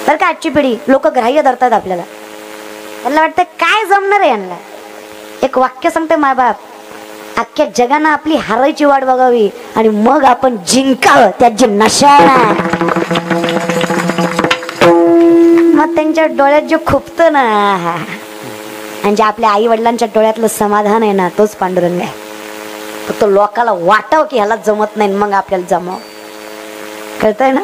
तर का आजची पिढी लोक ग्राह्य धरतात आपल्याला, त्यांना वाटतं काय जमणार आहे यांना. एक वाक्य सांगते माय बाप, अख्ख्या जगानं आपली हारायची वाट बघावी आणि मग आपण जिंकावं त्यात जी नशा. मग त्यांच्या डोळ्यात जे खुपत ना, म्हणजे आपल्या आई वडिलांच्या डोळ्यातलं समाधान आहे ना, तोच पांडुरंग आहे. फक्त लोकाला वाटाव की ह्याला जमत नाही, मग आपल्याला जमाव. कळतंय ना.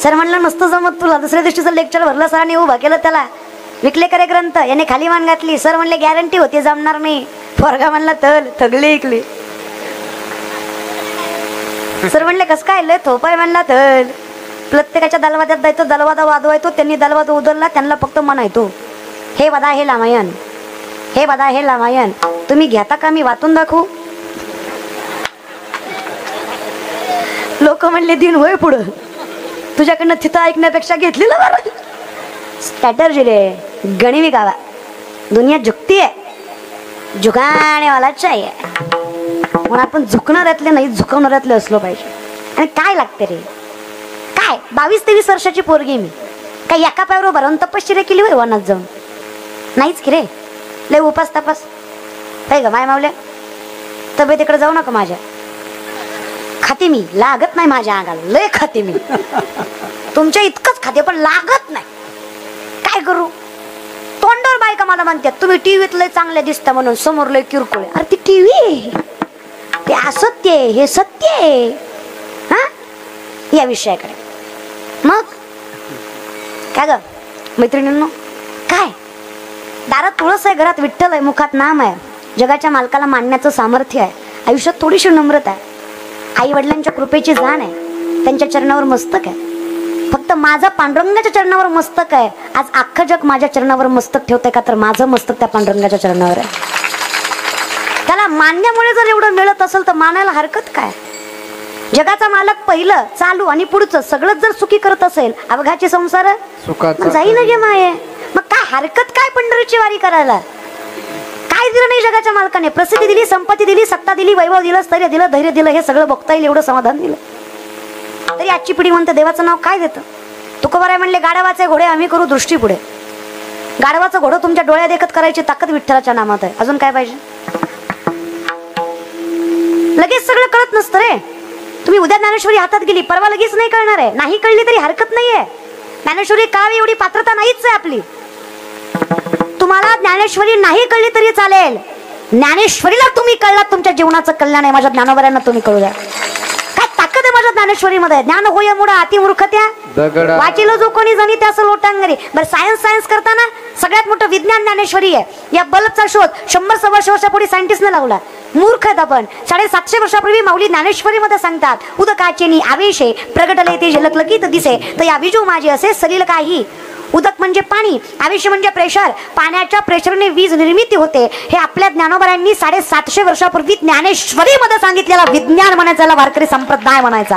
सर म्हणलं नसतं जमत तुला, दुसऱ्या दिवशीचं लेक्चर भरलं सरांनी, उभा केलं त्याला, विकले करे ग्रंथ, याने खाली मान घातली. सर म्हणले गॅरंटी होती जमणार नाही. पोरगा म्हणला तल थगली ऐकली. सर म्हणले कस काय लय थोपाय म्हणला तल. प्रत्येकाच्या दलवाद्यात जायचो, दलवादा वाजवायचो, त्यांनी दलवादा उधळला, त्यांना फक्त म्हणायचो हे बदा हे लामायन, हे बदा हे लामायन, तुम्ही घेता का मी वाचून दाखवू. लोक म्हणले दिन होय पुढं, तुझ्याकडनं तिथं ऐकण्यापेक्षा घेतलेलं बरं. स्ट्रॅटर्जी रे, गणिवी गावा, दुनिया झुकती आहे, झुकाने वाला चाहिए. म्हणून आपण झुकणाऱ्यातले नाही, झुकवणाऱ्यातले असलो पाहिजे. आणि काय लागते रे, काय 22-23 वर्षाची पोरगी मी, काय एका पायावर भरून तपश्चर्या केली होय वनात जाऊन. नाहीच की रे, लय उपास तपास काय ग माय मावल्या. तब्येतीकडे जाऊ नका माझ्या, खाते मी, लागत नाही माझ्या अंगाला, लय खाते मी, तुमच्या इतकंच खाते पण लागत नाही. काय करू. तोंडावर बायका मला म्हणतात तुम्ही टीव्हीत लय चांगले दिसता म्हणून, समोर लय किरकोळ. अरे ती टीव्ही, ते असत्य आहे, हे सत्य आहे. हा या विषयाकडे मग काय ग मैत्रिणींनो, काय दारात तुळस आहे, घरात विठ्ठल आहे, मुखात नाम आहे, जगाच्या मालकाला मानण्याचं सामर्थ्य आहे, आयुष्यात थोडीशी नम्रता आहे, आई वडिलांच्या कृपेची जाण आहे, त्यांच्या चरणावर मस्तक आहे. फक्त माझा पांडुरंगाच्या चरणावर मस्तक आहे. आज अख्खं जग माझ्या चरणावर मस्तक ठेवतंय का, तर माझं मस्तक त्या पांडुरंगाच्या चरणावर आहे. त्याला मानण्यामुळे जर एवढं मिळत असेल तर मानायला हरकत काय. जगाचा मालक पहिलं, चालू आणि पुढचं सगळंच जर सुखी करत असेल, अवघाचे संसार जाईन गे माये. मग काय हरकत काय पंढरीची वारी करायला. काय दिलं नाही जगाच्या मालकाने, प्रसिद्धी दिली, संपत्ती दिली, सत्ता दिली, वैभव दिलं, स्थैर्य दिलं, धैर्य दिलं, हे सगळं बघता येईल एवढं समाधान दिलं. तरी आजची पिढी म्हणते देवाचं नाव काय देतं. तुकोबाराय म्हणले गाढवाचे घोडे आम्ही करू दृष्टी पुढे. गाढवाचं घोडं तुमच्या डोळ्या देखत करायची ताकद विठ्ठलाच्या नामात आहे. अजून काय पाहिजे. लगेच सगळं कळत नसतं रे. तुम्ही उद्या ज्ञानेश्वरी हातात गेली, परवा लगेच नाही कळणार आहे. नाही कळली तरी हरकत नाहीये. ज्ञानेश्वरी कळावी एवढी पात्रता नाहीच आहे आपली. तुम्हाला ज्ञानेश्वरी नाही कळली तरी चालेल, ज्ञानेश्वरीला तुम्ही कळलात तुमच्या जीवनाचं कल्याण आहे. माझ्या ज्ञानोबऱ्यांना तुम्ही कळू द्या काय ताकद आहे माझ्या ज्ञानेश्वरी मध्ये. ज्ञान होय मुडा अति मूर्खत्या वाचेलो जो कोणी जणी त्या असं लोटांगरी. बरं सायन्स करताना सगळ्यात मोठं विज्ञान ज्ञानेश्वरी आहे. या बल्बचा शोध 100-125 वर्षापूर्वी सायंटिस्टने लावला. मूर्ख आहेत आपण. 750 वर्षापूर्वी माऊली ज्ञानेश्वरी मध्ये सांगतात उदकाचे आवेशे प्रगटले ते झलकलकीत दिसे तर या विजू माझे असे सलील काही. उदक म्हणजे पाणी, आवेश म्हणजे प्रेशर. पाण्याच्या प्रेशरने वीज निर्मिती होते. हे आपल्या ज्ञानोबऱ्यांनी 750 वर्षापूर्वी ज्ञानेश्वरी मध्ये सांगितलेला विज्ञान म्हणायचा, वारकरी संप्रदाय म्हणायचा.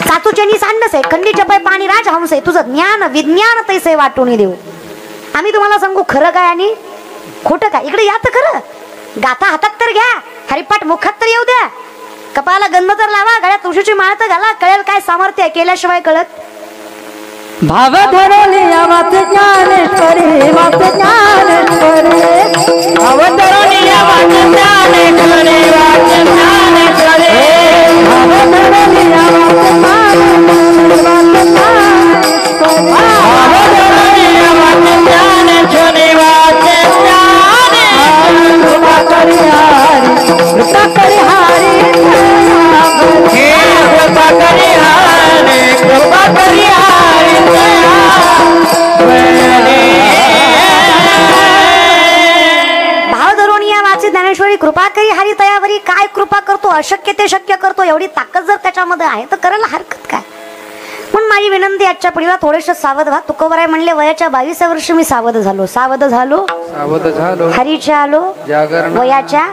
सातूचेनी सांडस आहे, खंडीच्या पाय पाणी राजहंस आहे. तुझं ज्ञान विज्ञान तैसे वाटून देऊ. आम्ही तुम्हाला सांगू खरं काय आणि खोटं काय. इकडे या तर खरं. गाथा हातात तर घ्या, हरिपाठ मुखात तर येऊ द्या, कपाळाला गंध तर लावा, गळ्यात तुळशीची माळ तर घाला. कळेल काय सामर्थ्य आहे, केल्याशिवाय कळत. भाव धरली वाच ज्ञानेश्वरी, वाच ज्ञानेश्वरी, भाव धरली वाच ज्ञानेश्वरी, वाच ज्ञानेश्वरी, भाव धरली वाच ज्ञानेश्वरी, भाव धरली वाच ज्ञानेश्वरी, वाच ज्ञानेश्वरी. कृपा करी हरी, कृपा करी हरी, कृपा करी हरी, कृपा करी हरी. भाव धरून या वाचे ज्ञानेश्वरी कृपा करी हरी तयावरी. काय कृपा करतो, अशक्य ते शक्य करतो. एवढी ताकद जर त्याच्यामध्ये आहे तर करायला हरकत काय. म्हणून माझी विनंती आजच्या पिढीला थोडेसे सावध व्हा. तुकोबाराय म्हणले वयाच्या 22व्या वर्षी मी सावध झालो हरीच्या आलो वयाच्या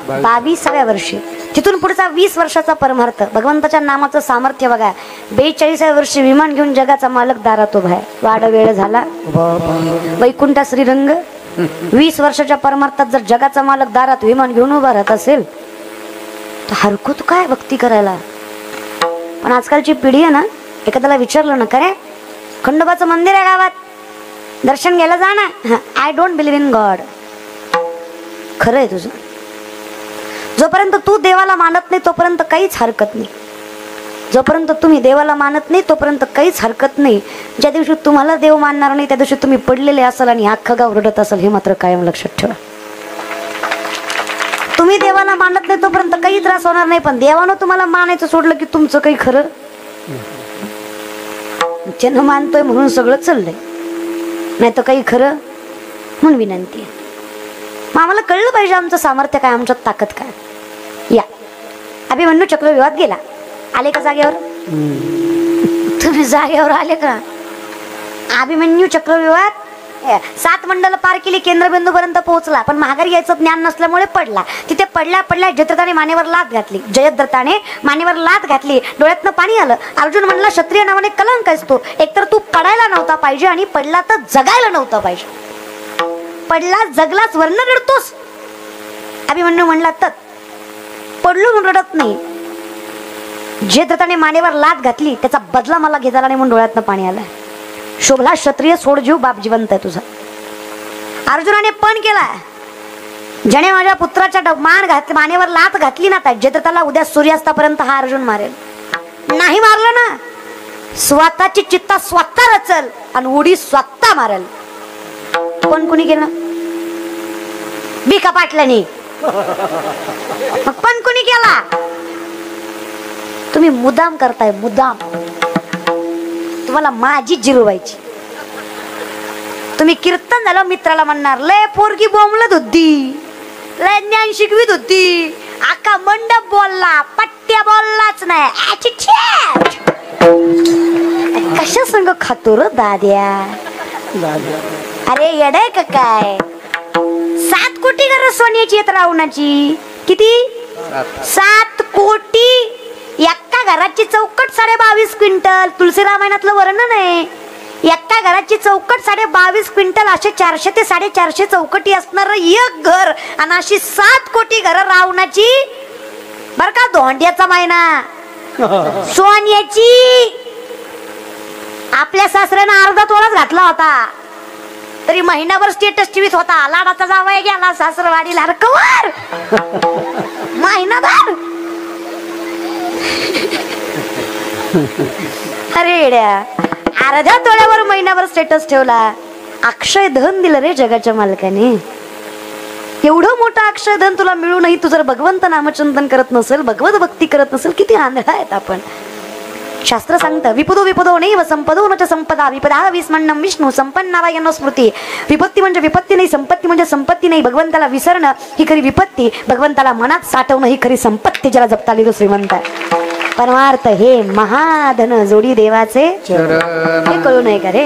22व्या वर्षी. तिथून पुढचा 20 वर्षाचा परमार्थ. भगवंताच्या नामाचं सामर्थ्य बघा. 42व्या वर्षी विमान घेऊन जगाचा मालक दारात उभा आहे. वाढ वेळ झाला वैकुंठ श्रीरंग. 20 वर्षाच्या परमार्थात जर जगाचा मालक दारात विमान घेऊन उभा राहत असेल तर हरकत काय भक्ती करायला. पण आजकालची पिढी आहे ना, एखाद्याला विचारलं ना, करे खंडोबाचं मंदिर आहे गावात, दर्शन घ्यायला जा ना. I don't believe in God. खरं आहे तुझं. जोपर्यंत तू देवाला मानत नाही तोपर्यंत काहीच हरकत नाही. जोपर्यंत तुम्ही देवाला मानत नाही तोपर्यंत काहीच हरकत नाही. ज्या दिवशी तुम्हाला देव मानणार नाही त्या दिवशी तुम्ही पडलेले असाल आणि अख्खं गाव रडत असाल, हे मात्र कायम लक्षात ठेवा. तुम्ही देवाला मानत नाही तोपर्यंत काही त्रास होणार नाही, पण देवानं तुम्हाला मानायचं सोडलं की तुमचं काही खरं. त्यानं मानतोय म्हणून सगळं चाललंय, नाही तर काही खरं. म्हणून विनंती आहे, मग आम्हाला कळलं पाहिजे आमचं सामर्थ्य काय, आमच्यात ताकद काय. या अभिमन्यू चक्रव्यूहात गेला. आले का जागेवर? तुम्ही जागेवर आले का? अभिमन्यू चक्रव्यूहात 7 मंडल पार केली, केंद्रबिंदू पर्यंत पोहोचला, पण माघारी यायचं ज्ञान नसल्यामुळे पडला. तिथे पडल्या जयद्रथाने मानेवर लात घातली. जयद्रथाने मानेवर लात घातली, डोळ्यातनं पाणी आलं. अर्जुन म्हणला, क्षत्रिय नावाने कलंक आहेस तू. एकतर तू पडायला नव्हता पाहिजे आणि पडला तर जगायला नव्हता पाहिजे. पडला जगलाच वर्ण रडतोस. अभिमन्यू म्हणला, तर पडलो म्हणून रडत नाही. जयद्रथाने मानेवर लात घातली, त्याचा बदला मला घेता आला नाही म्हणून डोळ्यातनं पाणी आलं. शोभला क्षत्रिय, सोड जीव, बाप जिवंत आहे तुझा. अर्जुनाने पण केला, ज्याने माझ्या पुत्राच्या मानेवर लात घातली ना, त्या जयद्रथाला उद्या सूर्यास्तापर्यंत हा अर्जुन मारेल. नाही मारलं ना, स्वतःची चित्ता स्वतः रचल आणि उडी स्वतः मारेल. पण कुणी केलं? बिका पाटल्याने. पण कुणी केला? तुम्ही मुद्दाम करताय, मुद्दाम. तुम्हाला माझी जिरवायची. तुम्ही कीर्तन झालं मित्राला म्हणणार, लय पोरगी बोंबलत होती, लय ज्ञान शिकवित होती, आका मंडप बोलला, पट्ट्या बोललाच नाही. कशा संग खातो र दाद्या? अरे येडाय का काय? 7 कोटी घर सोन्याची आहेत रावणाची. किती? 7 कोटी. एका घराची चौकट 22.5 क्विंटल. तुलसी रामायणातलं वर्णन आहे. एका घराची चौकट 22.5 क्विंटल. असे 400 ते 450 चौकटी असणार एक घर, आणि अशी 7 कोटी घर रावणाची. बर का, धोंड्याचा महिना सोन्याची. आपल्या सासऱ्यानं अर्धा तोळाच घातला होता, तरी महिनाभर स्टेटस टीव्हीत होता. लाडाचा जावई गेला सासरवाडीला, कवर महिनाभर. अरे येड्या, अर्ध्या तोळ्यावर महिनाभर स्टेटस ठेवला. अक्षय धन दिलं रे जगाच्या मालकाने. एवढं मोठं अक्षय धन तुला मिळूनही तू जर भगवंत नामचिंतन करत नसेल, भगवत भक्ती करत नसेल, किती आंधळा आहेत आपण. शास्त्र सांगतं, विपदो नैव संपदो न च संपदा, विपदा विस्मरणं विष्णू संपन्नारायण स्मृती. विपत्ती म्हणजे विपत्ती नाही, संपत्ती म्हणजे संपत्ती नाही. भगवंताला विसरणं ही खरी विपत्ती, भगवंताला मनात साठवणं ही खरी संपत्ती. ज्याला जपता आली तो श्रीमंत. परमार्थ हे महाधन जोडी देवाचे, हे कळू नये का रे?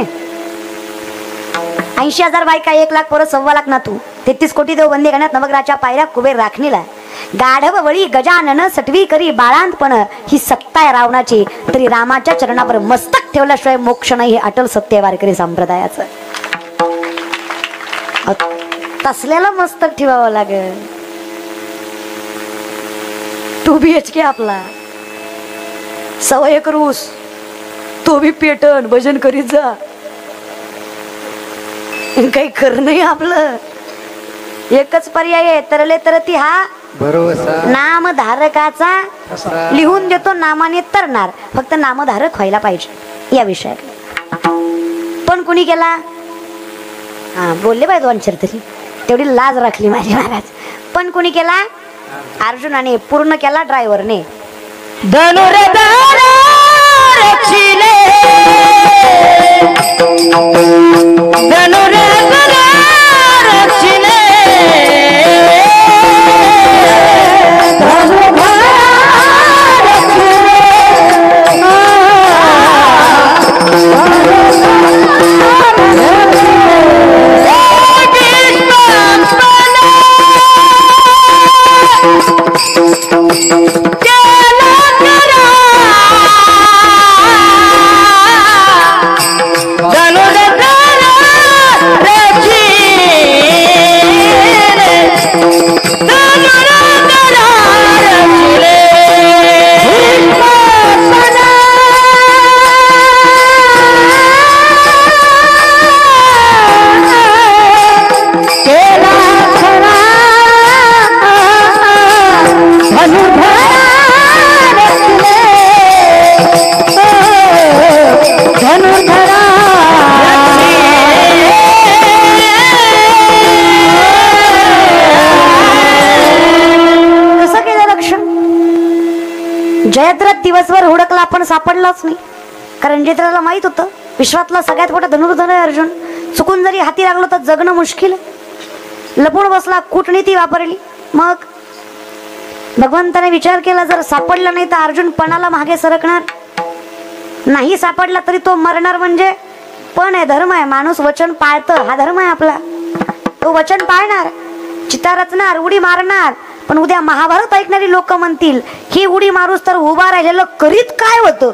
80,000 बायका, 1 लाख पोरं, 1.25 लाख नातू, 33 कोटी देव बंदी करण्यात नवग्राच्या पायऱ्या कुबेर राखणीला. गाढव वळी गजानन सटवी करी बाळांतपण, ही सत्ता आहे रावणाची. तरी रामाच्या चरणावर मस्तक ठेवल्याशिवाय मोक्ष नाही, हे अटल सत्य वारकरी संप्रदायाचं. तसल्याला मस्तक ठेवावं लागेल. 2 BHK आपला, 1.25 एकर ऊस, तो बी पेटन, भजन करीत जा. काही खरं नाही आपलं. एकच पर्याय आहे, तरले तरती हा भरोसा नामधारकाचा. लिहून देतो, नामाने तरणार, फक्त नामधारक व्हायला पाहिजे या विषयात. पण कुणी केला? हा बोलले पाहिजे 2 अक्षर तरी, तेवढी लाज राखली माझी महाराज. पण कुणी केला? अर्जुनाने. पूर्ण केला ड्रायव्हरने. धनुर्धर रचिले, धनुर्धर रचिले, धनुर्धर जयद्रथ दिवसभर हुडकला पण सापडलाच नाही. कारण जयद्रथला माहित होतं विश्वातला सगळ्यात मोठा धनुर्धर आहे अर्जुन. चुकून जरी हाती लागलो तर जगणं मुश्किल. लपून बसला, कूटनीती वापरली. मग भगवंताने विचार केला जर सापडला नाही तर अर्जुन पणाला मागे सरकणार. नाही सापडला तरी तो मरणार. म्हणजे पण आहे, धर्म आहे. माणूस वचन पाळतं, हा धर्म आहे आपला. तो वचन पाळणार, चिता रचणार, उडी मारणार. पण उद्या महाभारत ऐकणारी लोक म्हणतील ही उडी मारूस तर उभा राहिलेलं करीत काय होतं.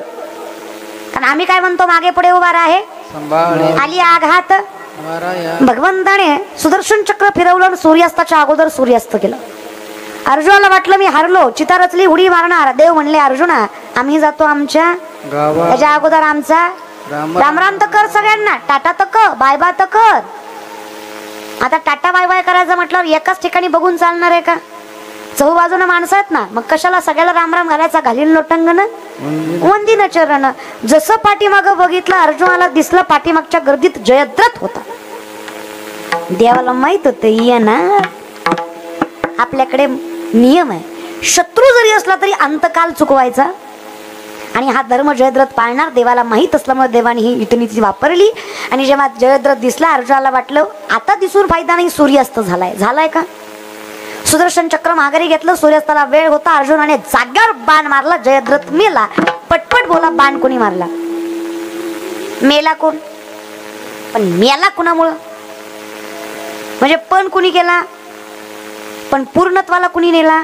कारण आम्ही काय म्हणतो मागे पुढे उभा आहे, आली आघात. भगवंताने सुदर्शन चक्र फिरवलं आणि सूर्यास्ताच्या अगोदर सूर्यास्त केलं. अर्जुनाला वाटलं मी हारलो, चिता रचली, उडी मारणार. देव म्हणले अर्जुना आम्ही जातो आमच्या त्याच्या अगोदर आमचा राम राम तर कर सगळ्यांना, टाटा तर कर, बाय बाय तर कर. आता टाटा बाय बाय करायचं म्हटल्यावर एकाच ठिकाणी बघून चालणार आहे का. चहूबाजूनं माणसं आहेत ना, मग कशाला सगळ्याला राम राम घालायचा. घालीन लोटंगण वंदिन चरण. जसं पाठीमागं बघितलं अर्जुनाला दिसलं पाठीमागच्या गर्दीत जयद्रथ होता. देवाला माहित होत येणार. आपल्याकडे नियम आहे, शत्रू जरी असला तरी अंतकाल चुकवायचा. आणि हा धर्म जयद्रथ पाळणार. देवाला माहित असल्यामुळे देवाने ही युतनीती वापरली. आणि जेव्हा जयद्रथ दिसला अर्जुनाला वाटलं आता दिसून फायदा नाही, सूर्यास्त झालाय. झालाय का. सुदर्शन चक्र माघारी घेतलं. सूर्यास्ताला वेळ होता. अर्जुनाने जाग्यावर बाण मारला. जयद्रथ मेला. पटपट बोला बाण कोणी मारला. मेला कोण, पण मेला कुणामुळं. म्हणजे पण कुणी केला, पण पूर्णत्वाला कुणी नेला.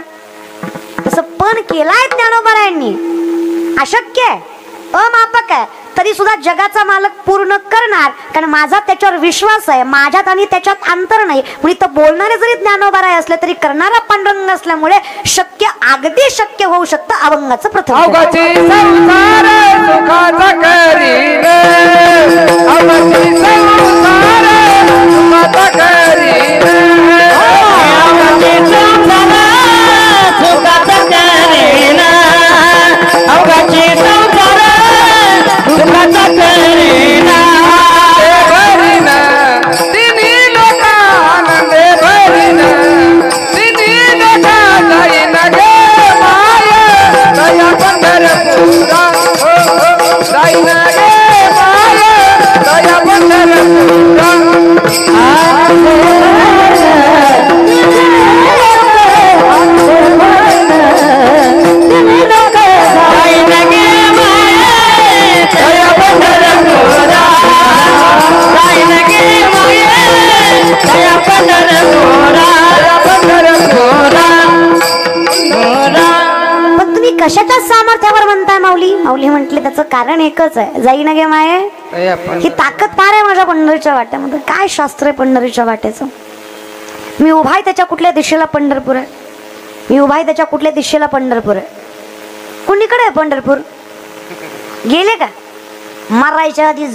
तसं पण केलाय ज्ञानोबारायांनी. अशक्य आहे, अमापक आहे, तरी सुद्धा जगाचा मालक पूर्ण करणार. कारण माझा त्याच्यावर विश्वास आहे, माझ्यात आणि त्याच्यात अंतर नाही. म्हणून तर बोलणारे जरी ज्ञानोबाराय असले तरी करणारा पांडुरंग असल्यामुळे शक्य, अगदी शक्य होऊ शकतं अभंगाचं प्रथम. कशाच्या सामर्थ्यावर म्हणताय माऊली. माऊली म्हटले त्याचं कारण एकच आहे, जाई ना गे माये. ही ताकद पार आहे माझ्या पंढरीच्या वाट्यामध्ये. काय शास्त्र आहे पंढरीच्या वाट्याचं. मी उभा आहे त्याच्या कुठल्या दिशेला पंढरपूर आहे. मी उभा आहे त्याच्या कुठल्या दिशेला पंढरपूर आहे. कुणीकडे आहे पंढरपूर. गेले का मारायच्या आधी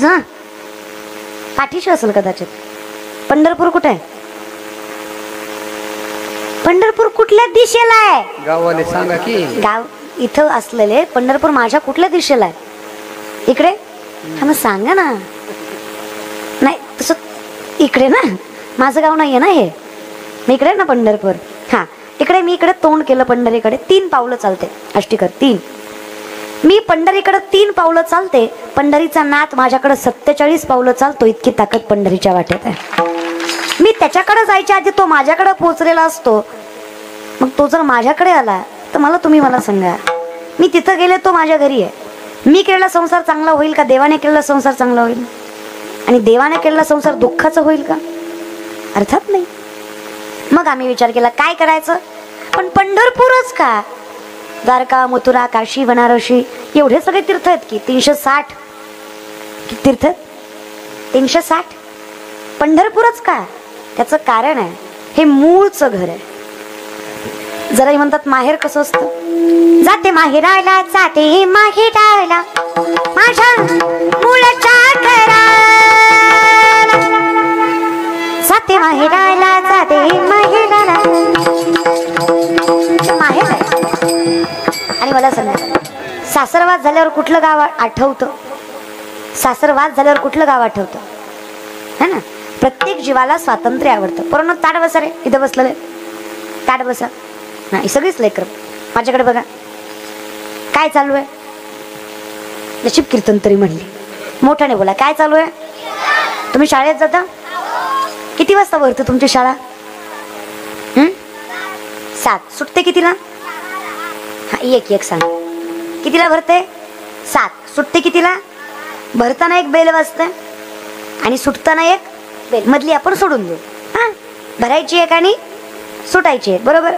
पाठीशी असेल कदाचित. पंढरपूर कुठे आहे. पंढरपूर कुठल्या दिशेला आहे. गावाले सांगा की. गाव इथं असलेले पंढरपूर माझ्या कुठल्या दिशेला आहे. इकडे. हा मग सांगा ना. नाही तसं इकडे ना, माझं गाव नाहीये ना हे. मी इकडे ना पंढरपूर. हा इकडे. मी इकडे तोंड केलं पंढरीकडे. 3 पावलं चालते. अष्टीकर 3. मी पंढरीकडे 3 पावलं चालते. पंढरीचा नाथ माझ्याकडे 47 पावलं चालतो. इतकी ताकद पंढरीच्या वाटेत आहे. मी त्याच्याकडे जायच्या आधी तो माझ्याकडे पोहोचलेला असतो. मग तो जर माझ्याकडे आला तर तुम्ही मला सांगा, मी तिथं गेले तो माझ्या घरी आहे. मी केलेला संसार चांगला होईल का. देवाने केलेला संसार चांगला होईल. आणि देवाने केलेला संसार दुःखाचा होईल का. अर्थात नाही. मग आम्ही विचार केला काय करायचं. पण पंढरपूरच का. द्वारका, मथुरा, काशी, बनारसी एवढे सगळे तीर्थ आहेत की. 360 तीर्थ. 360. पंढरपूरच का. त्याचं कारण आहे हे मूळचं घर आहे. जरा म्हणतात माहेर कसं असतं. जाते माहेराला, जाते माहेराला, माझ्या मूळच्या घराला. जाते माहेराला, जाते माहेराला. माहेर आहे. आणि मला सांगा सासरवास झाल्यावर कुठलं गाव आठवतं. सासरवास झाल्यावर कुठलं गाव आठवतं. है ना. प्रत्येक जीवाला स्वातंत्र्य आवडतं. परंतु ताट बसा रे. इथं बसलेलं ताट बसा. नाही सगळीच लेकर माझ्याकडे बघा. काय चालू आहे? नशीब कीर्तन तरी म्हणली. मोठ्याने बोला, काय चालू आहे? तुम्ही शाळेत जाता? किती वाजता भरते तुमची शाळा? 7. सुटते कितीला? हा, एक सांग. कितीला भरते? 7. सुटते कितीला? भरताना एक बेल वाजते आणि सुटताना एक बेल. मधली आपण सोडून देऊ. हा, भरायची एक आणि सुटायची एक. बरोबर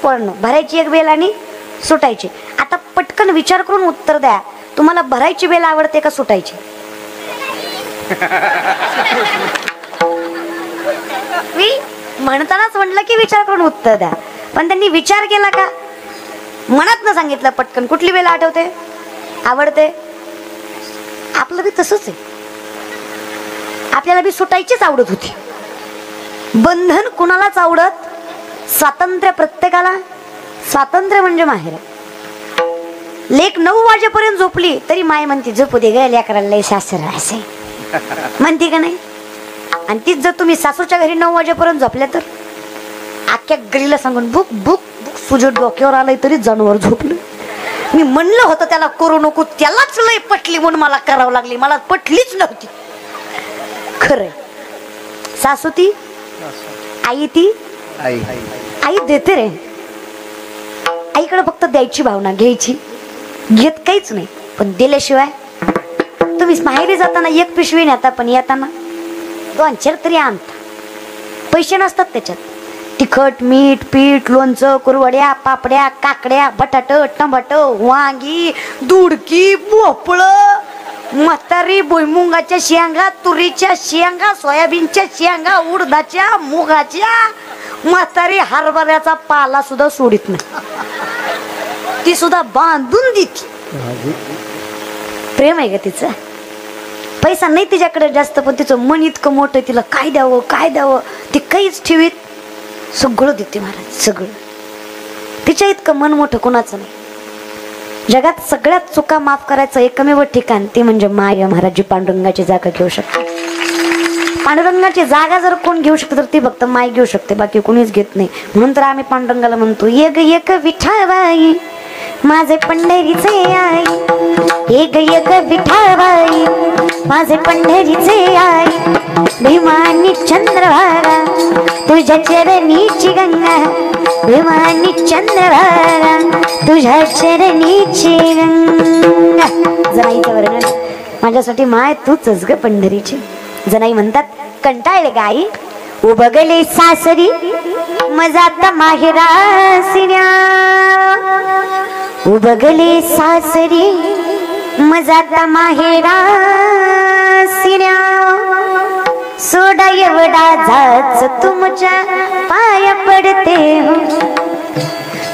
पोरांनो, भरायची एक बेल आणि सुटायची. आता पटकन विचार करून उत्तर द्या. तुम्हाला भरायची बेल आवडते का सुटायची? मी म्हणतानाच म्हटलं की विचार करून उत्तर द्या, पण त्यांनी विचार केला का? मनात न सांगितलं पटकन. कुठली बेल आठवते, आवडते? आपलं बी तसंच आहे. आपल्याला बी सुटायचीच आवडत होती. बंधन कुणालाच आवडत, स्वातंत्र्य प्रत्येकाला. स्वातंत्र्य म्हणजे माहेर. लेक 9 वाजेपर्यंत झोपली तरी माय म्हणते झोपू दे ग लेकराला, सासर असे म्हणते का नाही? आणि तीच जर तुम्ही सासूच्या घरी 9 वाजेपर्यंत झोपल्या तर अख्ख्या गरीला सांगून बुक बुक बुक सुजत डोक्यावर आलंय तरी जनावर झोपलं. मी म्हणलं होतं त्याला करू नको, त्यालाच लय पटली म्हणून मला करावं लागली. मला पटलीच नव्हती. खरंय. सासू ती, आई ती, आई देते रे. आईकडे फक्त द्यायची भावना, घ्यायची. घेत काहीच नाही, पण दिल्याशिवाय. तुम्ही माहेरी जाताना एक पिशवी नेता, पण येताना 2-4 तरी आणता. पैसे नसतात त्याच्यात. तिखट, मीठ, पीठ, लोणचं, कुरवड्या, पापड्या, काकड्या, बटाट, टमाट, वांगी, दुडकी, भोपळ, म्हातारी भुईमुगाच्या शेंगा, तुरीच्या शेंगा, सोयाबीनच्या शेंगा, उडदाच्या, मुगाच्या. म्हातारी हरभऱ्याचा पाला सुद्धा सोडित नाही, ती सुद्धा बांधून देते. प्रेम आहे का तिचं? पैसा नाही तिच्याकडे जास्त, पण तिचं मन इतकं मोठं, तिला काय द्यावं काय द्यावं ती काहीच ठेवीत. सगळं देते महाराज, सगळं. तिच्या इतकं मन मोठं कोणाचं नाही. जगात सगळ्यात चुका माफ करायचं एकमेव ठिकाण ते म्हणजे माय महाराज. पांडुरंगाची जागा घेऊ शकते. पांडुरंगाची जागा जर कोण घेऊ शकते तर ती फक्त माय घेऊ शकते, बाकी कोणीच घेत नाही. म्हणून तर आम्ही पांडुरंगाला म्हणतो, एक एक विठाबाई माझे पंढरीचे आई, एक एक विठाबाई माझे पंढरीचे आई. भीमानी चंद्रभागा तुझ्या चरणीची गंगा, भीमानी चंद्रभागा तुझ्या चरणीची गंगा. जनाईचं वर्णन. माझ्यासाठी माय तूच ग पंढरीची. जनाई म्हणतात, कंटाळले गाई उबगले सासरी मजाता माहेरासिन्या, उबगले सासरी मजाता माहेरासिन्या. सोडा एवढा जाच तुमच्या पाया पडते हो,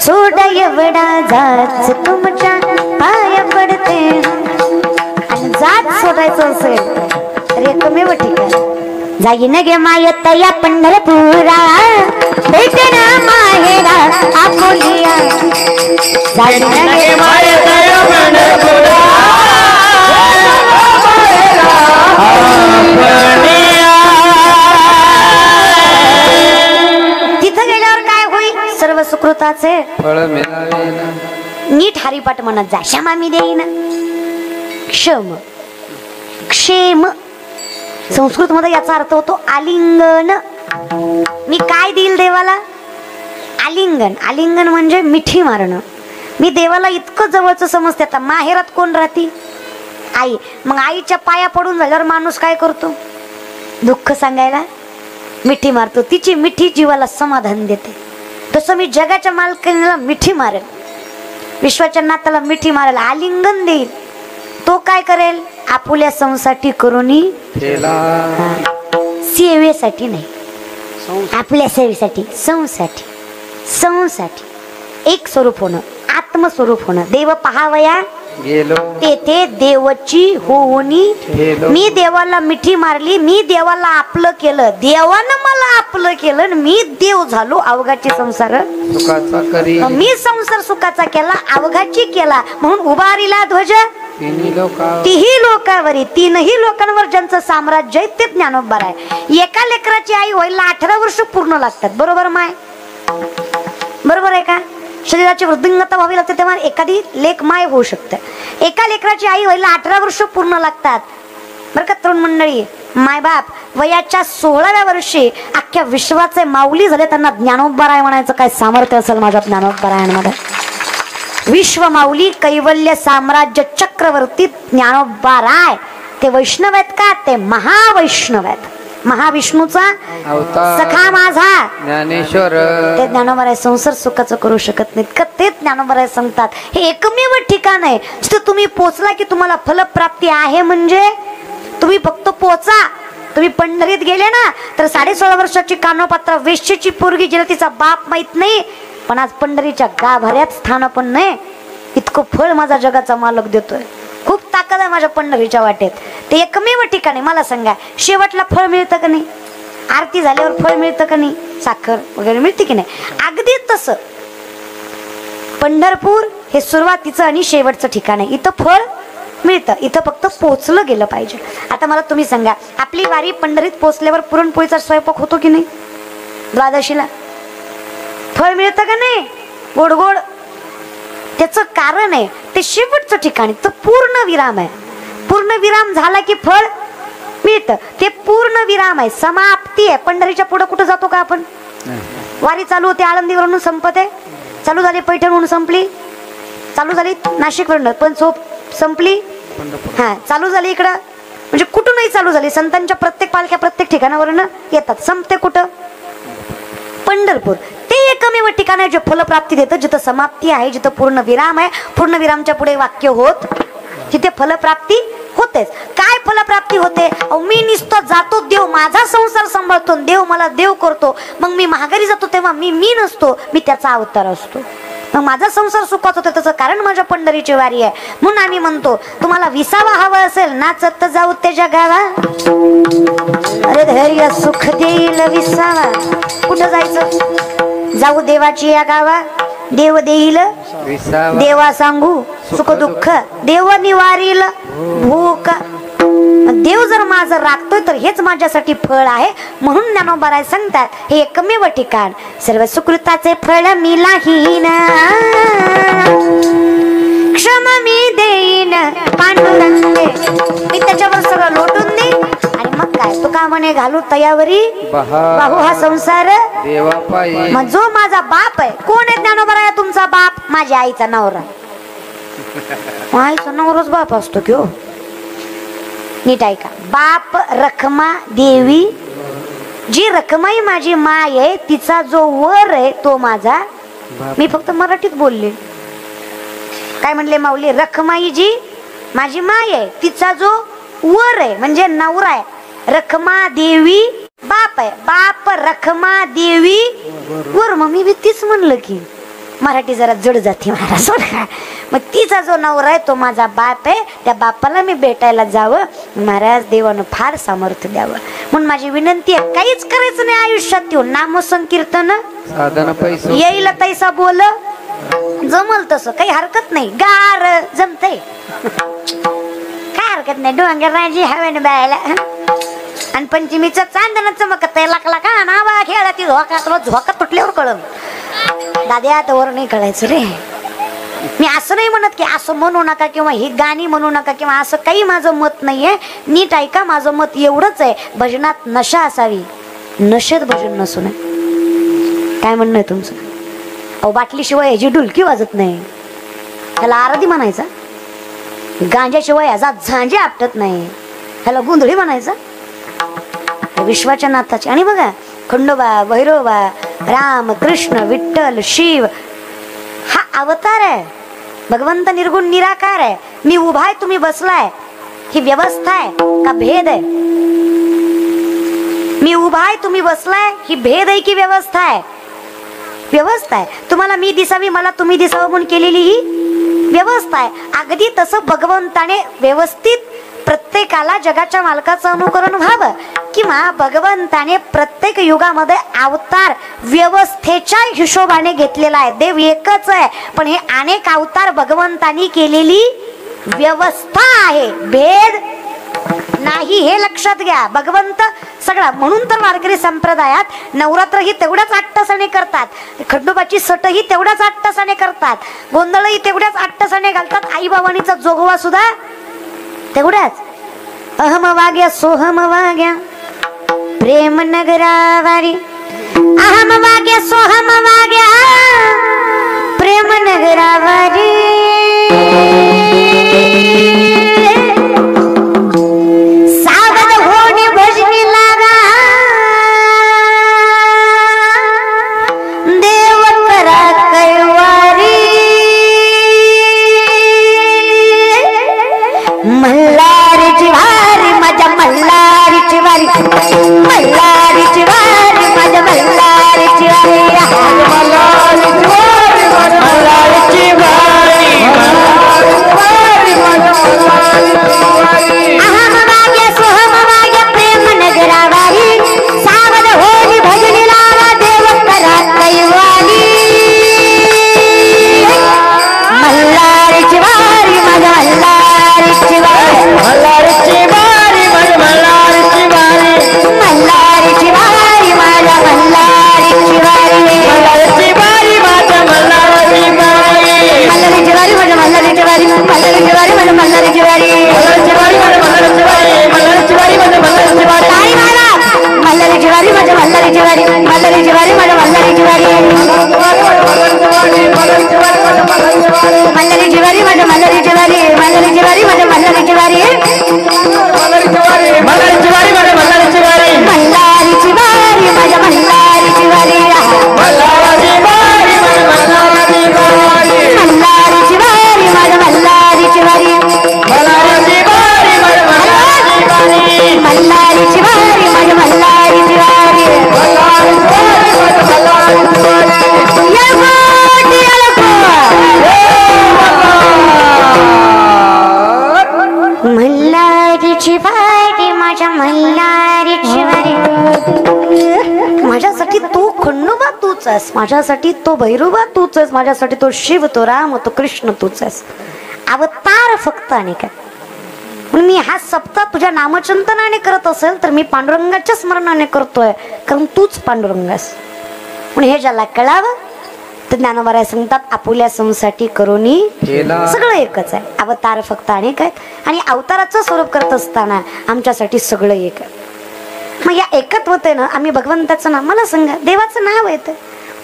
सोडा एवढा जाच तुमच्या पाया पडते. आणि जात सोडायचं असेल तर एकमेव ठिकाण जाईन गे मायत या पंढरपुरा, भेटना माहेरा आपुलिया. जाईन गे मायत या पंढरपुरा, तिथं गेल्यावर काय होईल? सर्व सुकृताचे फळ मिळावे. नीट हरिपाठ म्हणत जा. क्षमा मी देईन. क्षम क्षेम संस्कृत मध्ये याचा अर्थ होतो आलिंगन. मी काय देईल देवाला? आलिंगन. आलिंगन म्हणजे मिठी मारणं. मी देवाला इतकं जवळचं समजते. आता माहेरात कोण राहते? आई. मग आईच्या पाया पडून झाल्यावर माणूस काय करतो? दुःख सांगायला मिठी मारतो. तिची मिठी जीवाला समाधान देते. तसं मी जगाच्या मालकीला मिठी मारेल, विश्वाच्या नाताला मिठी मारेल, आलिंगन देईल. तो काय करेल? आपुल्या संसाठी करूनी, सेवेसाठी नाही, आपल्या सेवेसाठी, संसाठी. संसाठी एक स्वरूप होणं, आत्मस्वरूप होणं. देव पहावया गेलो तेथे देवाची होऊनी. मी देवाला मिठी मारली, मी देवाला आपलं केलं, देवानं मला आपलं केलं, मी देव झालो. अवघाची संसार सुखाचा करी, मी संसार सुखाचा केला, अवघाची केला. म्हणून उभारीला ध्वज तीही लोकांवरी, 3ही लोकांवर ज्यांचं साम्राज्य आहे ते ज्ञानोबा आहे. एका लेकराची आई व्हायला 18 वर्ष पूर्ण लागतात. बरोबर माय? बरोबर आहे का? शरीराची वृद्धिंगता व्हावी लागते तेव्हा एखादी लेक माय होऊ शकते. एका लेकराची आई व्हायला 18 वर्ष पूर्ण लागतात बरं का तरुण मंडळी. मायबाप वयाच्या 16व्या वर्षी अख्ख्या विश्वाचे माऊली झाले. त्यांना ज्ञानोबराय म्हणायचं काय सामर्थ्य असेल माझ्या ज्ञानोबरायांमध्ये. विश्व माऊली कैवल्य साम्राज्य चक्रवर्ती ज्ञानोबराय ते वैष्णव आहेत का? ते महावैष्णव आहेत. महाविष्णूचा सखा माझा ज्ञानेश्वर. ते ज्ञानोबराय संसार सुखाचं करू शकत नाहीत का ते ज्ञानोबराय सांगतात. हे एकमेव ठिकाण आहे जिथे तुम्ही पोचला की तुम्हाला फलप्राप्ती आहे. म्हणजे तुम्ही फक्त पोचा. तुम्ही पंढरीत गेले ना तर 16.5 वर्षाची कानोपात्रा वेश्येची पोरगी जिला तिचा बाप माहित नाही पण आज पंढरीच्या गाभाऱ्यात स्थान पण नाही. इतकं फळ माझा जगाचा मालक देतोय. खूप ताकद आहे माझ्या पंढरीच्या वाटेत. ते एकमेव ठिकाणी. मला सांगा शेवटला फळ मिळतं का नाही? आरती झाल्यावर फळ मिळतं का नाही? साखर वगैरे मिळते की नाही? अगदी तसं पंढरपूर हे सुरुवातीचं आणि शेवटचं ठिकाण आहे. इथं फळ मिळतं. इथं फक्त पोचलं गेलं पाहिजे. आता मला तुम्ही सांगा आपली वारी पंढरीत पोचल्यावर पुरणपोळीचा स्वयंपाक होतो की नाही? द्वादशीला फळ मिळतं का नाही? गोड गोड. त्याचं कारण आहे ते शेवटचं ठिकाणी तर पूर्ण विराम आहे. पूर्ण विराम झाला की फळ मिळतं. ते पूर्ण विराम आहे. समाप्ती आहे. पंढरीच्या पुढे कुठं जातो का आपण? वारी चालू होते आळंदीवरून संपते. चालू झाली पैठणवरून संपली. चालू झाली नाशिकवरून पण संपली. हा चालू झाली इकडं म्हणजे कुठूनही चालू झाली. संतांच्या प्रत्येक पालख्या प्रत्येक ठिकाणावरून येतात. संपते कुठं? पंढरपूर. ते एकमेव ठिकाण आहे जे फलप्राप्ती देतं. जिथं समाप्ती आहे जिथं पूर्ण विराम आहे. पूर्ण विरामच्या पुढे वाक्य होत तिथे फलप्राप्ती होतेच. काय फलप्राप्ती होते? मी नुसतं जातो देव माझा संसार सांभाळतो देव मला देव करतो. मग मी माघारी जातो तेव्हा मी नसतो मी त्याचा अवतार असतो. मग माझा संसार सुखात होतो त्याचं कारण माझ्या पंढरीची वारी आहे. म्हणून आम्ही म्हणतो तुम्हाला विसावा हवा असेल नाचत जाऊ त्याच्या गावा. अरे धैर्य सुख देईल विसावा. कुठं जायचं? जाऊ देवाची या गावा. देव देईल देवा सांगू सुख दुःख देव निवारील भूक. देव जर माझं राखतोय तर हेच माझ्यासाठी फळ आहे. म्हणून ज्ञानोबराय सांगतात हे एकमेव ठिकाण सर्व सुकृताचे फळ मिलाहीन क्षम मी देईन पांडुरंगे. मी त्याच्यावर सगळं लोटून देईन आणि मग काय तुका म्हणे घालू तयावरी बाहू हा संसार देवापायी. मग जो माझा बाप आहे कोण आहे? ज्ञानोबराय तुमचा बाप. माझ्या आईचा नवरा. आईचा नवराच बाप असतो की हो. नीट ऐका. बाप रखमा देवी. जी रखमाई माझी माय आहे तिचा जो वर आहे तो माझा. मी फक्त मराठीत बोलले. काय म्हणले माऊली? रखमाई जी माझी माय आहे तिचा जो वर आहे म्हणजे नवरा आहे. रखमा देवी बाप आहे. बाप रखमा देवी वर. मग मी तीच म्हणलं की मराठी जरा जड जाते महाराज. मग तिचा जो नवरा आहे तो माझा बाप आहे. त्या बापाला मी भेटायला जावं. महाराज देवानं फार सामर्थ्य द्यावं म्हणून माझी विनंती आहे. काहीच करायचं नाही आयुष्यात. येऊन नामसंकीर्तन साधन पैसे येईल तैसा बोल जमल तसं काही हरकत नाही. गार जमतय काय हरकत नाही. डोंगराची हवेन बायला आणि पंचमीचं चांदन चमकत लाकला का नावा खेळा ती झोका तुटल्यावर कळलं. दाद्या तर वर नाही कळायचं रे. मी असं नाही म्हणत की असं म्हणू नका किंवा ही गाणी म्हणू नका किंवा असं काही माझं मत नाहीये. नीट ऐका. माझं मत एवढंच आहे भजनात नशा असावी. नशेत भजन नसू नये. काय म्हणणं आहे तुमचं? अहो बाटलीशिवाय ह्याची डुलकी वाजत नाही. ह्याला आरती म्हणायचा. गांजाशिवाय ह्याचा झांजे आपटत नाही. ह्याला गुंधळी म्हणायचा. विश्वाच्या नाथाची. आणि बघा खंडोबा भैरोबा राम कृष्ण विठ्ठल शिव हा अवतार आहे. भगवंत निर्गुण निराकार आहे. मी उभा आहे तुम्ही बसलाय. ही व्यवस्था आहे का भेद आहे? मी उभा आहे तुम्ही बसलाय ही भेद आहे की व्यवस्था आहे? व्यवस्था आहे. तुम्हाला मी दिसावी मला तुम्ही दिसावं म्हणून केलेली ही व्यवस्था आहे. अगदी तसं भगवंताने व्यवस्थित प्रत्येकाला जगाच्या मालकाचं अनुकरण व्हावं किंवा भगवंताने प्रत्येक युगामध्ये अवतार व्यवस्थेच्या हिशोबाने घेतलेला आहे. देव एकच आहे पण हे अनेक अवतार भगवंतानी केलेली व्यवस्था आहे. भेद नाही हे लक्षात घ्या. भगवंत सगळा, म्हणून तर वारकरी संप्रदायात नवरात्र ही तेवढ्याच 8 तासाने करतात, खंडोबाची सट ही तेवढ्याच 8 तासाने करतात, गोंधळ ही तेवढ्याच 8 तासाने घालतात, आई बाबांचा जोगवा सुद्धा तेवढ्याच. अहम वाग्या सोहम वाग्या प्रेम नगरावारी, अहम वाग्या सोहम वाग्या प्रेम नगरावारी. सावध होणे भजनी लागा देव करा कैवारी. मल्हारीची वारी माझ्या मल्हारीची वारी, मल्हारीची वारी माझ्या मल्हारीची वारी, मल्हारीची वारी माझ्या मल्हारीची वारी, मल्हारीची वारी माझ्या मल्हारीची वारी. अहम वाग्या सोहम वाग्या प्रेम नगरावारी, सावध होनी भजनी लावा देव करा कैवारी. मल्हारीची वारी माझ्या मल्हारीची वारी, मल्हारीची वारी माझ्या मल्हारीची वारी, मल्हारीची वारी माझ्या मल्हारीची वारी, मल्हारीची वारी माझ्या मल्हारीची वारी, मल्हारीची वारी माझ्या मल्हारीची वारी, मल्हारीची वारी माझ्या मल्हारीची वारी, मल्हारीची वारी माझ्या मल्हारीची वारी, मल्हारीची वारी माझ्या मल्हारीची वारी. तारी मारा. मल्हारीची वारी माझ्या मल्हारीची वारी, मल्हारीची वारी माझ्या मल्हारीची वारी, मल्हारीची वारी माझ्या मल्हारीची वारी, मल्हारीची वारी माझ्या मल्हारीची वारी, मल्हारीची वारी माझ्या मल्हारीची वारी, मल्हारीची वारी माझ्या मल्हारीची वारी, मल्हारीची वारी माझ्या मल्हारीची वारी, मल्हारीची वारी माझ्या मल्हारीची वारी, मल्हारीची वारी माझ्या मल्हारीची वारी, मल्हारीची वारी माझ्या मल्हारीची वारी. मल्हारीची वारी माझ्या मल्हारीची वारी. माझ्यासाठी तो खंडोबा तूच आहेस, माझ्यासाठी तो भैरोबा तूच आहेस, माझ्यासाठी तो शिव, तो राम, तो कृष्ण तूच आहेस. अवतार फक्त आणि काय. म्हणून मी हा सप्ताह तुझ्या नामचिंतनाने करत असेल तर मी पांडुरंगाच्या स्मरणाने करतोय, कारण तूच पांडुरंग आहेस. म्हणून हे ज्याला कळावं तर ज्ञानोबा सांगतात आपुल्या संसाठी करोनी सगळं एकच आहे. अवतार फक्त अनेक आहेत आणि अवताराचं स्वरूप करत असताना आमच्यासाठी सगळं एक आहे. मग या एकत्वतेनं आम्ही भगवंताचं नाव, मला सांगा देवाचं नाव येतं,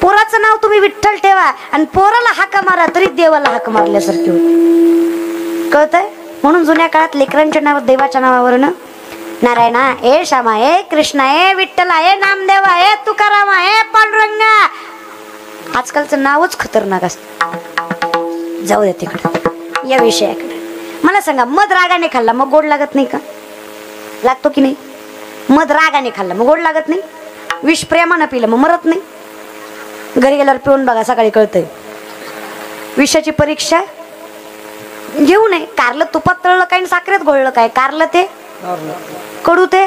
पोराचं नाव तुम्ही विठ्ठल ठेवा आणि पोराला हाका मारा तरी देवाला हाक मारल्यासारखी होती. कळतंय? म्हणून जुन्या काळात लेकरांच्या नाव देवाच्या नावावरनं नारायणा, ए श्यामा, ए कृष्णा, ए विठ्ठला, ए नामदेवा, ए तुकारामा, ए पांडुरंगा. आजकालचं नावच खतरनाक असतं. जाऊ दे तिकडे, या विषयाकडे. मला सांगा मध रागाने खाल्ला मग गोड लागत नाही का? लागतो की नाही? मध रागाने खाल्ला मग गोड लागत नाही? विष प्रेमानं पिलं मग मरत नाही? घरी गेल्यावर पिऊन बघा, सकाळी कळतंय. विषाची परीक्षा घेऊ नये. कारलं तुपात तळलं काय आणि साखरेत घोळलं काय? कारलं ते कडू, ते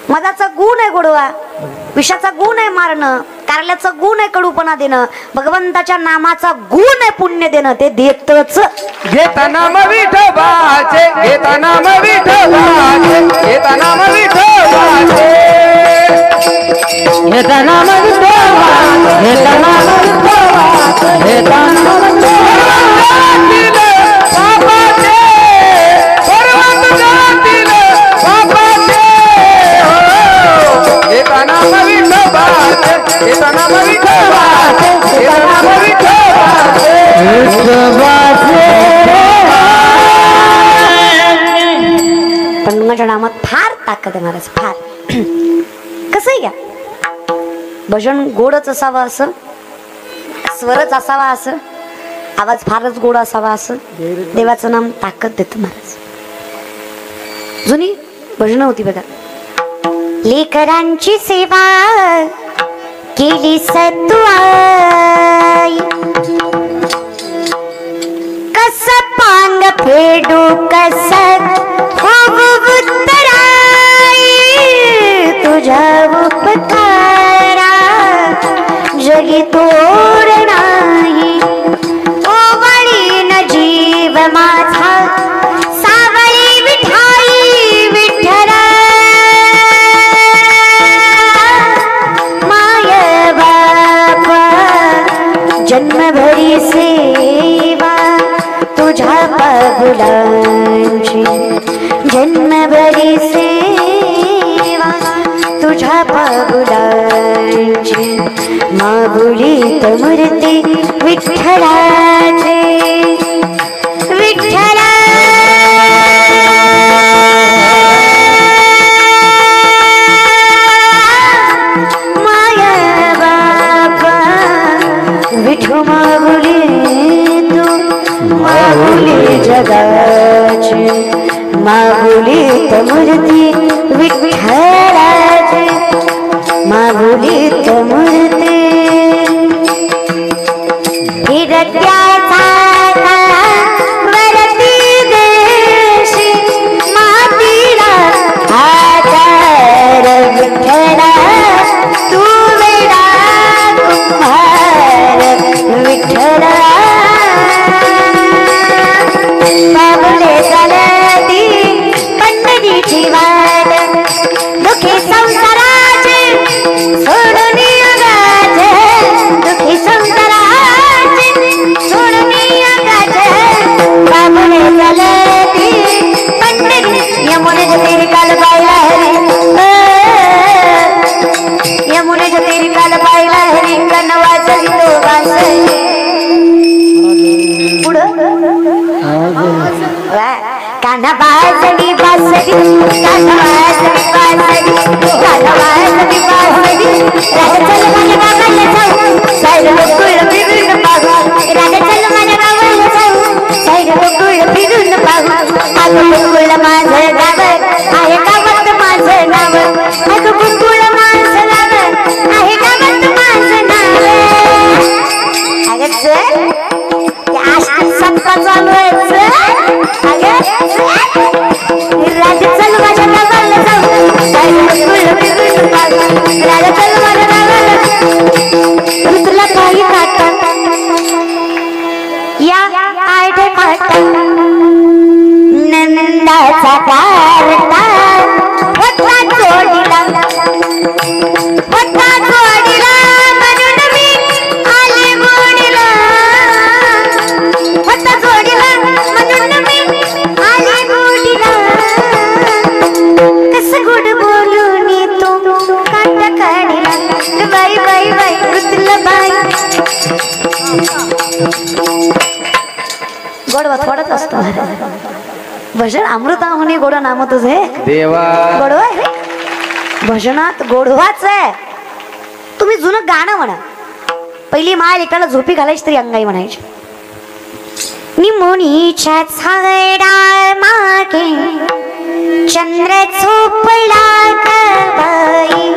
मधाचा गुण आहे गोडवा, विषाचा गुण आहे मारणं, कारल्याचा गुण आहे कडूपणा देणं, भगवंताच्या नामाचा गुण आहे पुण्य देणं, ते देतच. घेता नाम विठोबाचे, घेता नाम विठोबाचे, घेता नाम विठोबाचे, घेता नाम विठोबाचे, घेता नाम विठोबाचे, घेता नाम विठोबाचे. पांडुरंगाच्या नामात फार ताकद आहे महाराज, फार. कसं आहे घ्या, भजन गोडच असावं असं, स्वरच असावा असं, आवाज फारच गोड असावा असं, देवाचं नाम ताकद देतं महाराज. जुनी भजन होती बघा. लेकरांची सेवा केली सतुआई, कस पांग फेडू कस होऊ उत्तराई, तुझ्या उपकारा जगी तोड नाही, ओवळीन जीव माझा सावळी विठाई, तुझ्या पाऊलांची जन्मभरी सेवा तुझ्या पाऊलांची माऊलीत मूर्ती विठ्ठलाचे विठ्ठला माया बाबा विठू माऊली तू माऊली जगाची माऊलीत मूर्ती विठ्ठलाची माऊलीत मूर्ती हिरड्याचा वरती देशी मातीला आधार विठ्ठला तू वेडा कुंभार विठ्ठला बाबुले चालती पंढरीची वाट दुखी संसाराचे सोडून युगाचे दुखी संसाराचे सोडून युगाचे बाबुले चालती पंढरी यमुनेच्या तेरी काल पाहिला हरी यमुनेच्या तेरी काल पाहिला हरी कन्न वाजली तो वाजली पुढं कान्हा बाजली बासरी कान्हा बाजली बासरी कान्हा बाजली बासरी राजा चल माझ्या गावाला जाऊ साईड गोकुळ फिरून पाहू राजा चल माझ्या गावाला जाऊ साईड गोकुळ फिरून पाहू अगं गोकुळ माझं गाव आहे गावात माझं नाव अगं गोकुळ माझं गाव आहे गावात माझं नाव अगं चल आष्टी सप्पा चालू आहे राजा चल माझ्या गावाला जाऊ राजा चल माझ्या गावाला तुला काही काटा या आयडे काटा नंदाचा कारता होता जोडीला म्हणून मी आले गोडीला होता जोडीला म्हणून मी आले गोडीला कसं गोड बोलून तू काटा काढीला बाई बाई बाई तुला बाई गोडवा थोडाच असतो भजन अमृता म्हणे गोड नाम तुझे देवा गोडवा आहे भजनात गोडवाच आहे तुम्ही जुनं गाणं म्हणा पहिली माय लेकराला झोपी घालायची तरी अंगाई म्हणायची निमोनीच्या झाडा मागे चंद्र झोपला बाई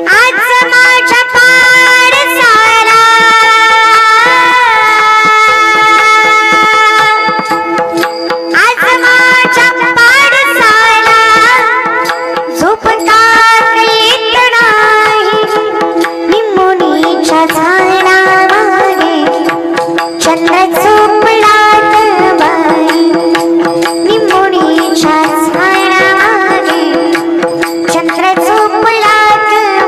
आज माझ्या पाडसाला आज माझ्या पाडसाला झोपता येत नाही निमोनीच्या झाडा मागे चंद्र झोपला बाई निमोनीच्या झाडा मागे चंद्र झोपला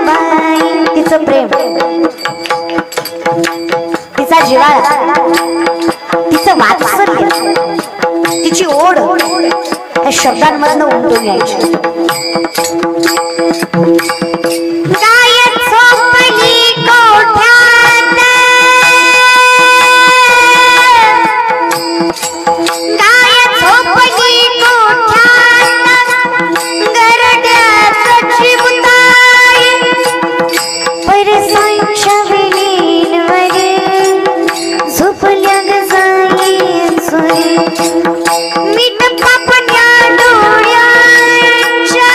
बाई तिचं प्रेम तिचा जिव्हाळा तिचं वात्सल्य तिची ओढ या शब्दांमधनं उमटून यायची गाय झोपली कोठ्यात गाय झोपली कोठ्यात गरड्यात चिमुताई परसांच्या विलीनवर झोपल्या ग जाई सोई मीठ पापण्या डोळ्याच्या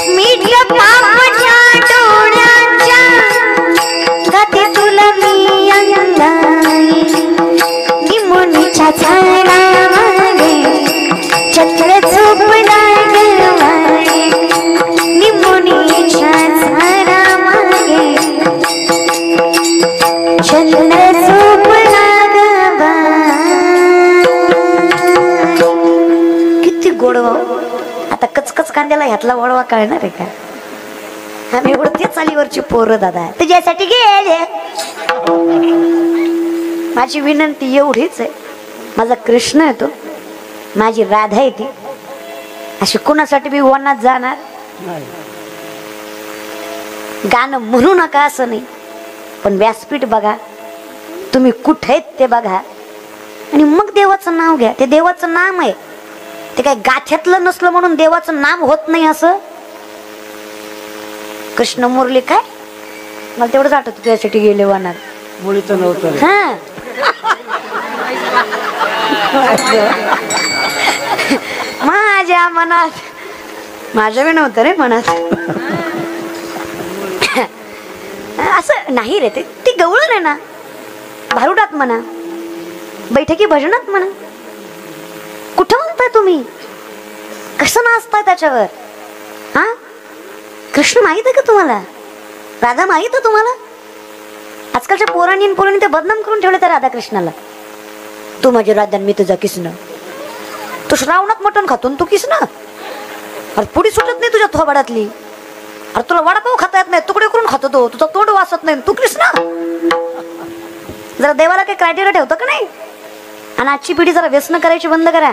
मीठ पापण्या डोळ्याच्या गाते तुला मी अंगाई निमोनीच्या झाडा मागे चंद्र झोपला ग बाई निमोनीच्या झाडा मागे चंद्र झोपला ग बाई किती गोडवा आता कचकच कांद्याला ह्यातला वळवा कळणार आहे का आम्ही एवढं ते चालीवरची पोरं दादा तुझ्यासाठी गेले माझी विनंती एवढीच आहे, माझा कृष्ण येतो, माझी राधा येते, अशी कोणासाठी बी वनात जाणार गाणं म्हणू नका असं नाही, पण व्यासपीठ बघा, तुम्ही कुठे आहेत ते बघा आणि मग देवाचं नाव घ्या. ते देवाचं नाम आहे, ते काय गाथ्यातलं नसलं म्हणून देवाचं नाम होत नाही असं. कृष्ण मुरली काय मला तेवढंच आठवत तुझ्यासाठी गेले वनात, मुलीचं नव्हतं. हा माझ्या मनात, माझ्या बी नव्हतं रे मनात. असं नाही रे, ते गवळण आहे ना, भारुडात म्हणा, बैठकी भजनात म्हणा, कुठं म्हणताय तुम्ही, कसं नाचताय त्याच्यावर. हा कृष्ण माहित आहे का तुम्हाला, राधा माहित आहे तुम्हाला. आजकालच्या पोरांनी ते बदनाम करून ठेवले त्या राधाकृष्णाला. तू माझी राधा, मी तुझा कृष्ण. तू श्रावणात मटण खातो तू कृष्ण, अरे पुढी सुटत नाही तुझ्या थोबाडातली. अरे तुला वडापाव खाता येत नाही, तुकडे करून खातो तो, तुझा तोंड वासत नाही, तू कृष्ण. जरा देवाला काही क्रायटेरिया ठेवतं का नाही. आणि आजची पिढी जरा व्यसन करायची बंद करा.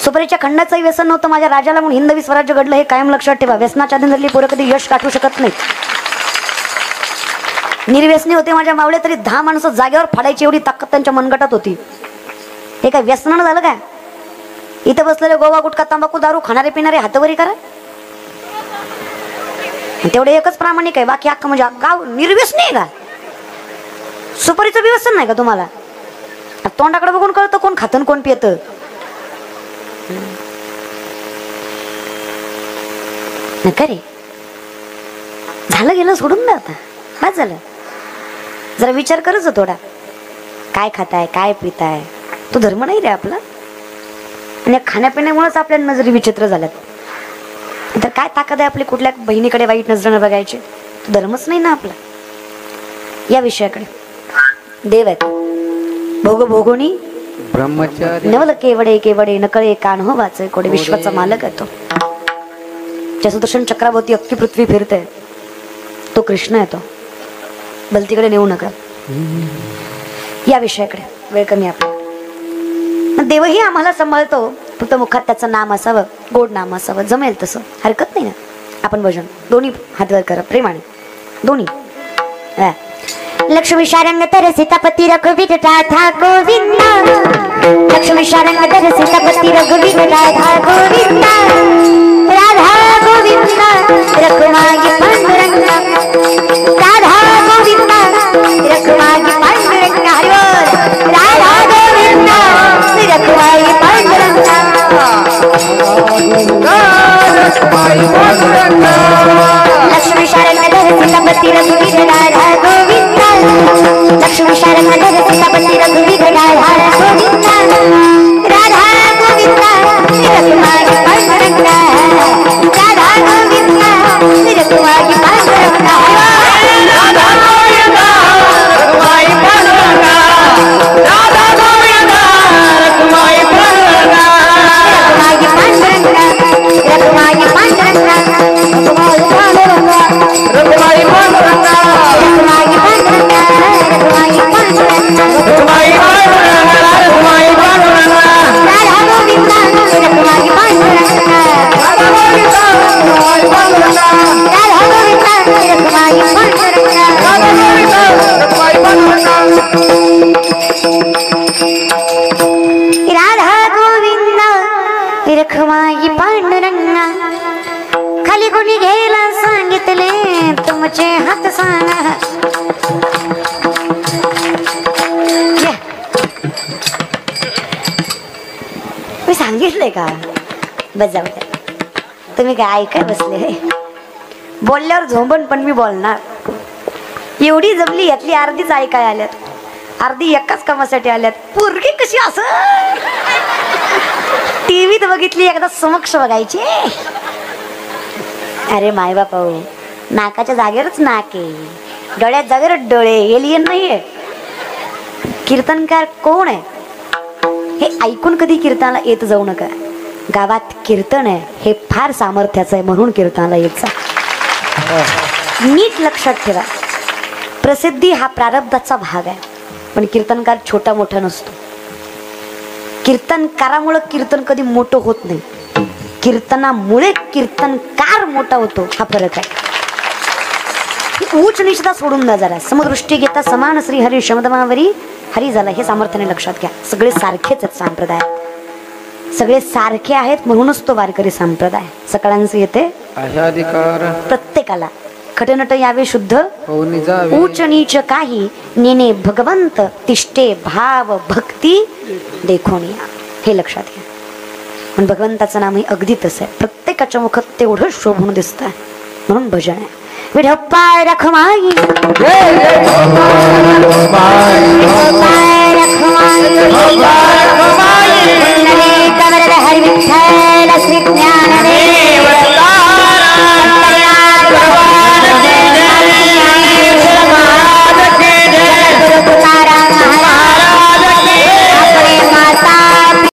सुपारीच्या खंडाचंही व्यसन नव्हतं माझ्या राजाला म्हणून हिंदवी स्वराज्य घडलं, हे कायम लक्षात ठेवा. व्यसनाच्या अधीन पोरं कधी यश गाठू शकत नाही. निर्व्यसनी होते माझ्या मावळे तरी 10 माणसं जागेवर फाडायची एवढी ताकद त्यांच्या मनगटात होती. हे काय व्यसनानं झालं काय. इथं बसलेले गोवा गुटखा तांबाखू दारू खाणारे पिणारे हातवरी करा, तेवढे एकच प्रामाणिक आहे, बाकी अख्खा म्हणजे गाव निर्व्यसनी आहे का. सुपारीचं व्यसन नाही का तुम्हाला. तोंडाकडे बघून कळतं कोण खातं कोण पियतं. नका रे, झालं गेलं सोडून द्या आता, बस झालं. जरा विचार करच थोडा, काय खाताय काय पिताय, तो धर्म नाही रे आपला. आणि खाण्यापिण्यामुळेच आपल्या नजरी विचित्र झाल्यात. तर काय ताकद आहे आपली कुठल्या बहिणीकडे वाईट नजरेनं बघायची, तो धर्मच नाही ना आपला. या विषयाकडे देव आहेत, भोग भोगोनी ब्रह्मचारी नवल केवडे केवडे नकळे कान हो वाचे कोडे. विश्वाचा मालक आहे तो, ज्या सुदर्शन चक्राभोवती अख्खी पृथ्वी फिरते, तो कृष्ण आहे. तो भलतीकडे नेऊ नका. या विषयाकडे वेळ कमी आपला. देवही आम्हाला सांभाळतो, फक्त मुखात त्याचं नाम असावं, गोड नाम असावं, जमेल तसं, हरकत नाही ना. आपण भजन दोन्ही हातवर करा प्रेमाने, दोन्ही. लक्ष्मी शारंग तर सीतापती रघुवीर राधा गोविंदा. लक्ष्मी शारंग तर सीतापती रघुवीर राधा गोविंदा. राधा गोविंदा रखुमाई पांडुरंगा. राधा गोविंदा रखुमाई पांडुरंगा. हरिओम. राधा गोविंदा रखुमाई पांडुरंगा. लक्ष्मी शारंग तर सीतापती रघुवीर राधा गोविंदा. लक्ष्मी शारंग तर सीतापती रघुवीर राधा गोविंदा. राधा गोविंदा रखुमाई पांडुरंगा. राधा गोविंदा रखुमाई पांडुरंगा. राधा गोविंदा रखुमाई पांडुरंगा. राधा गोविंदा रखुमाई पांडुरंगा. रखुमाई पांडुरंगा. रखुमाई पांडुरंगा. रखुमाई पांडुरंगा. रखुमाई पांडुरंगा. रखुमाई पांडुरंगा. रखुमाई पांडुरंगा. रखुमाई पांडुरंगा. राधा गोविंदा रखुमाई पांडुरंगा. राधा गोविंदा रखुमाई पांडुरंगा. राधा गोविंदा रखुमाई पांडुरंगा. राधा गोविंदा रखुमाई पांडुरंगा. राधा गोविंदा रखुमाई पांडुरंगा. खाली कोणी घ्यायला सांगितले तुमचे हात सांगा. मी सांगितलंय का बस जाऊ द्या. तुम्ही काय ऐकाय बसले. बोलल्यावर झोंबण पण मी बोलणार. एवढी जमली यातली अर्धीच ऐकाय आल्यात, अर्धी एकाच कामासाठी आल्यात. पोरगी कशी असं टीव्हीत बघितली एकदा समक्ष बघायची. अरे माय बापा, नाकाच्या जागेवरच नाक आहे, डोळ्यात जागेवर डोळे. एलियन नाहीये. कीर्तनकार कोण आहे हे ऐकून कधी कीर्तनाला येत जाऊ नका. गावात कीर्तन आहे हे फार सामर्थ्याचं आहे, म्हणून कीर्तनाला येत जा. नीट लक्षात ठेवा, प्रसिद्धी हा प्रारब्धाचा भाग आहे. पण कीर्तनकार छोटा मोठा नसतो. कीर्तनकारामुळे कीर्तन कधी मोठं होत नाही, कीर्तनामुळे कीर्तनकार मोठा होतो, हा फरक आहे. उच्च निश्चिता सोडून द्या जरा. समदृष्टी घेता समान श्री हरी शमदमावरी हरी झाला, हे सामर्थ्याने लक्षात घ्या. सगळे सारखेच आहेत संप्रदाय, सगळे सारखे आहेत म्हणूनच तो वारकरी संप्रदाय. सकाळांचे येते अधिकार प्रत्येकाला खटनट यावे शुद्ध होऊन जावे. उच्च नीच काही नेने भगवंत तिष्ठे भाव भक्ती देखून या, हे लक्षात घ्या. पण भगवंताचं नाम हे अगदी तसं आहे, प्रत्येकाच्या मुखात तेवढं शोभून दिसत आहे, म्हणून भजन आहे. विठप्पाय रखमाई, विठप्पाय